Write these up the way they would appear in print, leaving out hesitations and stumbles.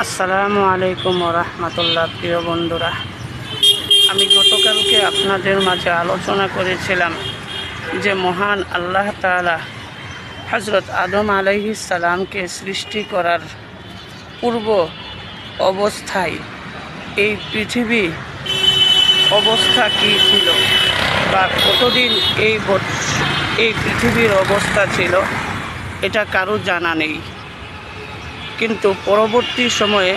আসসালামু আলাইকুম রহমতুল্লাহ। প্রিয় বন্ধুরা, আমি গতকালকে আপনাদের মাঝে আলোচনা করেছিলাম যে মহান আল্লাহ তাআলা হযরত আদম আলাইহিস সালামকে সৃষ্টি করার পূর্ব অবস্থায় এই পৃথিবী অবস্থা কী ছিল বা কতদিন এই পৃথিবীর অবস্থা ছিল এটা কারো জানা নেই। কিন্তু পরবর্তী সময়ে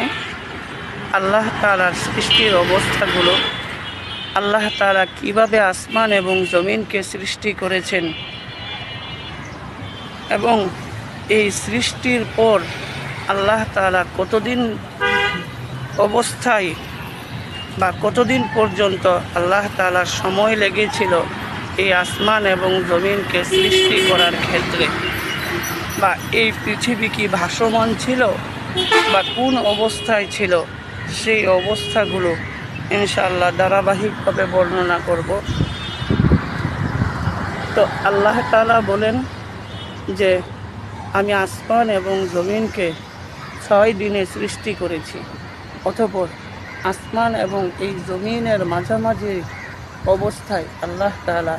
আল্লাহ তাআলার সৃষ্টির অবস্থাগুলো, আল্লাহ তাআলা কীভাবে আসমান এবং জমিনকে সৃষ্টি করেছেন এবং এই সৃষ্টির পর আল্লাহ তাআলা কতদিন অবস্থায় বা কতদিন পর্যন্ত আল্লাহ তাআলার সময় লেগেছিল এই আসমান এবং জমিনকে সৃষ্টি করার ক্ষেত্রে, বা এই পৃথিবী কি ভাসমান ছিল বা কোন অবস্থায় ছিল, সেই অবস্থাগুলো ইনশাআল্লাহ ধারাবাহিকভাবে বর্ণনা করব। তো আল্লাহ তাআলা বলেন যে আমি আসমান এবং জমিনকে 6 দিনে সৃষ্টি করেছি, অতঃপর আসমান এবং এই জমিনের মাঝামাঝি অবস্থায় আল্লাহ তাআলা